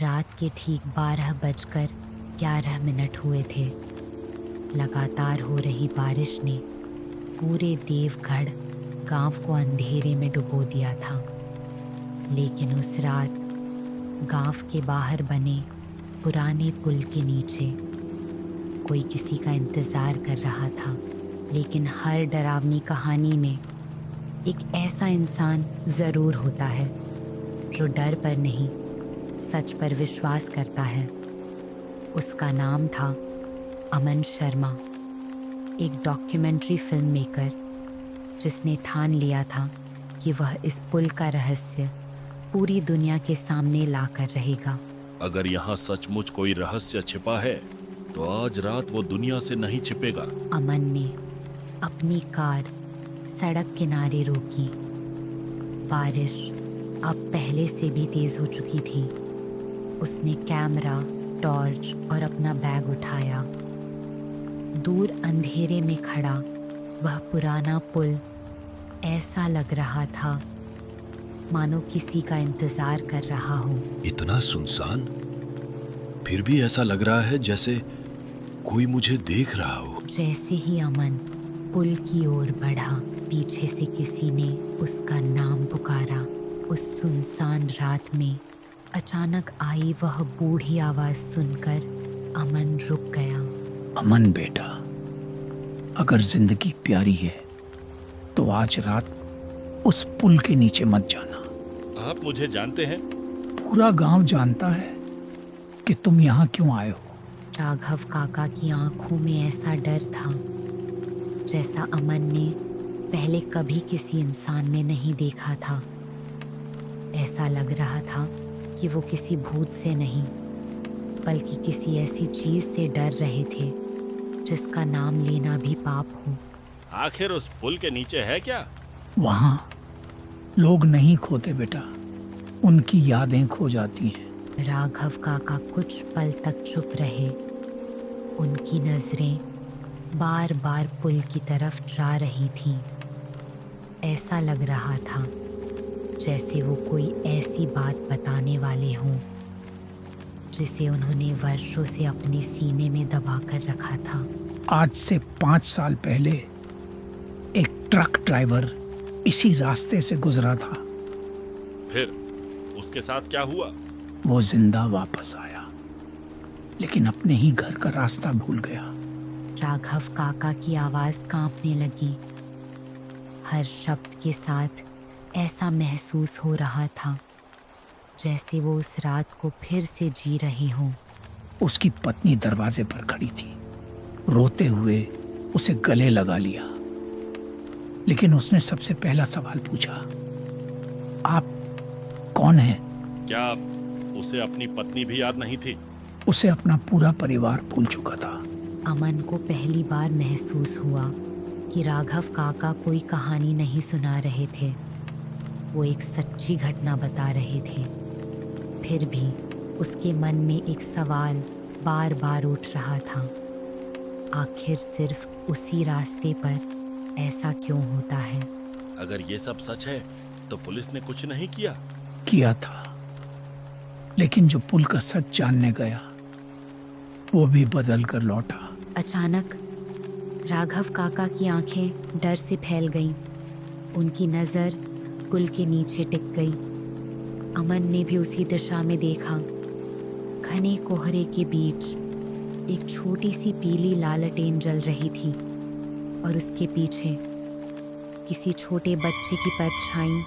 रात के ठीक 12:11 हुए थे। लगातार हो रही बारिश ने पूरे देवगढ़ गांव को अंधेरे में डुबो दिया था। लेकिन उस रात गांव के बाहर बने पुराने पुल के नीचे कोई किसी का इंतज़ार कर रहा था। लेकिन हर डरावनी कहानी में एक ऐसा इंसान ज़रूर होता है जो डर पर नहीं, सच पर विश्वास करता है। उसका नाम था अमन शर्मा, एक डॉक्यूमेंट्री फिल्म मेकर जिसने ठान लिया था कि वह इस पुल का रहस्य पूरी दुनिया के सामने लाकर रहेगा। अगर यहाँ सचमुच कोई रहस्य छिपा है तो आज रात वो दुनिया से नहीं छिपेगा। अमन ने अपनी कार सड़क किनारे रोकी। बारिश अब पहले से भी तेज हो चुकी थी। उसने कैमरा, टॉर्च और अपना बैग उठाया। दूर अंधेरे में खड़ा वह पुराना पुल ऐसा लग रहा था मानो किसी का इंतजार कर रहा हो। इतना सुनसान, फिर भी ऐसा लग रहा है जैसे कोई मुझे देख रहा हो। जैसे ही अमन पुल की ओर बढ़ा, पीछे से किसी ने उसका नाम पुकारा। उस सुनसान रात में अचानक आई वह बूढ़ी आवाज सुनकर अमन रुक गया। अमन बेटा, अगर जिंदगी प्यारी है तो आज रात उस पुल के नीचे मत जाना। आप मुझे जानते हैं? पूरा गांव जानता है कि तुम यहाँ क्यों आए हो। राघव काका की आंखों में ऐसा डर था जैसा अमन ने पहले कभी किसी इंसान में नहीं देखा था। ऐसा लग रहा था कि वो किसी भूत से नहीं बल्कि किसी ऐसी चीज से डर रहे थे जिसका नाम लेना भी पाप हो। आखिर उस पुल के नीचे है क्या? वहां लोग नहीं खोते बेटा, उनकी यादें खो जाती हैं। राघव काका कुछ पल तक चुप रहे। उनकी नजरें बार बार पुल की तरफ जा रही थीं। ऐसा लग रहा था जैसे वो कोई ऐसी बात बताने वाले हों जिसे उन्होंने वर्षों से अपने सीने में दबाकर रखा था। आज से 5 साल पहले एक ट्रक ड्राइवर इसी रास्ते से गुजरा था। फिर उसके साथ क्या हुआ? वो जिंदा वापस आया, लेकिन अपने ही घर का रास्ता भूल गया। राघव काका की आवाज कांपने लगी। हर शब्द के साथ ऐसा महसूस हो रहा था जैसे वो उस रात को फिर से जी रहे हों। उसकी पत्नी दरवाजे पर खड़ी थी, रोते हुए उसे गले लगा लिया। लेकिन उसने सबसे पहला सवाल पूछा, आप कौन हैं? क्या उसे अपनी पत्नी भी याद नहीं थी? उसे अपना पूरा परिवार भूल चुका था। अमन को पहली बार महसूस हुआ कि राघव काका कोई कहानी नहीं सुना रहे थे, वो एक सच्ची घटना बता रहे थे। फिर भी उसके मन में एक सवाल बार बार उठ रहा था, आखिर सिर्फ उसी रास्ते पर ऐसा क्यों होता है? अगर ये सब सच है तो पुलिस ने कुछ नहीं किया? किया था, लेकिन जो पुल का सच जानने गया वो भी बदल कर लौटा। अचानक राघव काका की आंखें डर से फैल गईं। उनकी नज़र पुल के नीचे टिक गई। अमन ने भी उसी दिशा में देखा। घने कोहरे के बीच एक छोटी सी पीली लालटेन जल रही थी और उसके पीछे किसी छोटे बच्चे की परछाई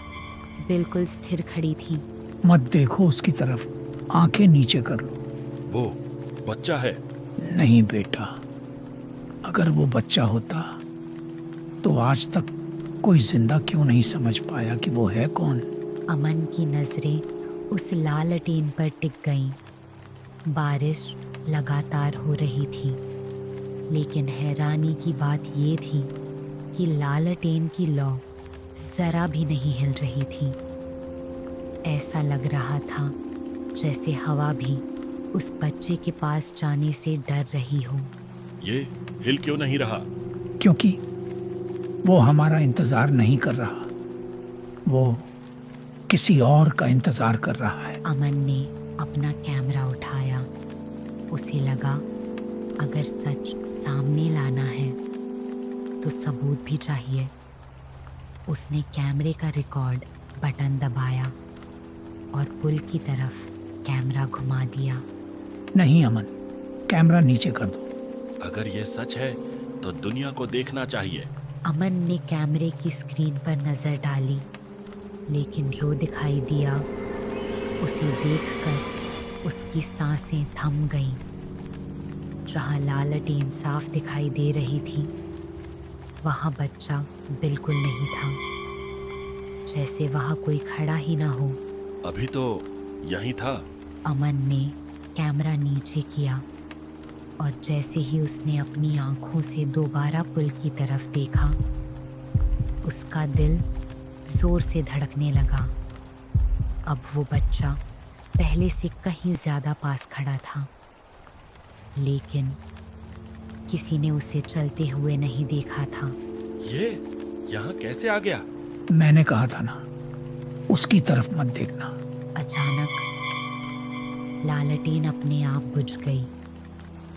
बिल्कुल स्थिर खड़ी थी। मत देखो उसकी तरफ, आंखें नीचे कर लो। वो बच्चा है? नहीं बेटा, अगर वो बच्चा होता तो आज तक कोई जिंदा क्यों नहीं समझ पाया कि वो है कौन। अमन की नजरें उस लालटेन पर टिक गईं। बारिश लगातार हो रही थी, लेकिन हैरानी की बात ये थी कि लालटेन की लौ जरा भी नहीं हिल रही थी। ऐसा लग रहा था जैसे हवा भी उस बच्चे के पास जाने से डर रही हो। ये हिल क्यों नहीं रहा? क्योंकि वो हमारा इंतजार नहीं कर रहा, वो किसी और का इंतजार कर रहा है। अमन ने अपना कैमरा उसे लगा अगर सच सामने लाना है तो सबूत भी चाहिए। उसने कैमरे का रिकॉर्ड बटन दबाया और पुल की तरफ कैमरा घुमा दिया। नहीं अमन, कैमरा नीचे कर दो। अगर ये सच है तो दुनिया को देखना चाहिए। अमन ने कैमरे की स्क्रीन पर नजर डाली, लेकिन जो दिखाई दिया उसे देखकर उसकी सांसें थम गईं। जहां लालटेन साफ दिखाई दे रही थी, वहां बच्चा बिल्कुल नहीं था, जैसे वहां कोई खड़ा ही ना हो। अभी तो यहीं था। अमन ने कैमरा नीचे किया और जैसे ही उसने अपनी आंखों से दोबारा पुल की तरफ देखा, उसका दिल जोर से धड़कने लगा। अब वो बच्चा पहले से कहीं ज्यादा पास खड़ा था, लेकिन किसी ने उसे चलते हुए नहीं देखा था। ये यहाँ कैसे आ गया? मैंने कहा था ना, उसकी तरफ मत देखना। अचानक लालटेन अपने आप बुझ गई।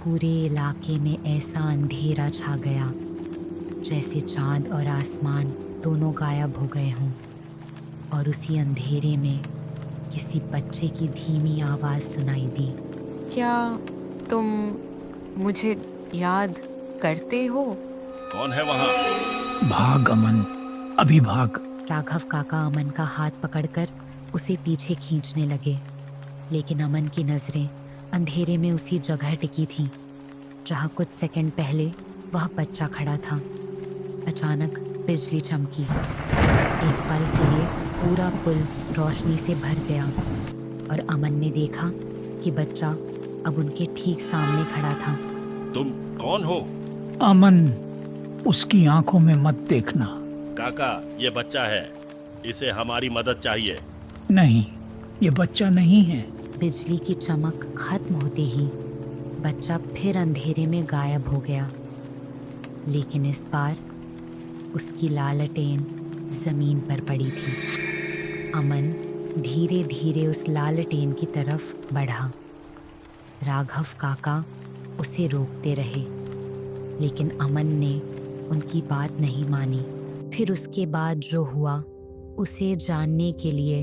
पूरे इलाके में ऐसा अंधेरा छा गया जैसे चांद और आसमान दोनों गायब हो गए हों। और उसी अंधेरे में किसी बच्चे की धीमी आवाज सुनाई दी। क्या तुम मुझे याद करते हो? कौन है वहाँ? भाग अमन, अभी भाग। राघव काका अमन का हाथ पकड़कर उसे पीछे खींचने लगे, लेकिन अमन की नजरें अंधेरे में उसी जगह टिकी थीं जहाँ कुछ सेकंड पहले वह बच्चा खड़ा था। अचानक बिजली चमकी। एक पल के लिए पूरा पुल रोशनी से भर गया और अमन ने देखा कि बच्चा अब उनके ठीक सामने खड़ा था। तुम कौन हो? अमन, उसकी आंखों में मत देखना। काका, ये बच्चा है, इसे हमारी मदद चाहिए। नहीं, ये बच्चा नहीं है। बिजली की चमक खत्म होते ही बच्चा फिर अंधेरे में गायब हो गया, लेकिन इस बार उसकी लालटेन जमीन पर पड़ी थी। अमन धीरे धीरे उस लालटेन की तरफ बढ़ा। राघव काका उसे रोकते रहे, लेकिन अमन ने उनकी बात नहीं मानी। फिर उसके बाद जो हुआ उसे जानने के लिए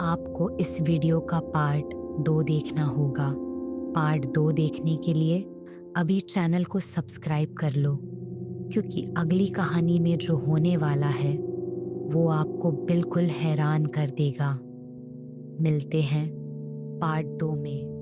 आपको इस वीडियो का पार्ट 2 देखना होगा। पार्ट 2 देखने के लिए अभी चैनल को सब्सक्राइब कर लो, क्योंकि अगली कहानी में जो होने वाला है वो आपको बिल्कुल हैरान कर देगा। मिलते हैं पार्ट 2 में।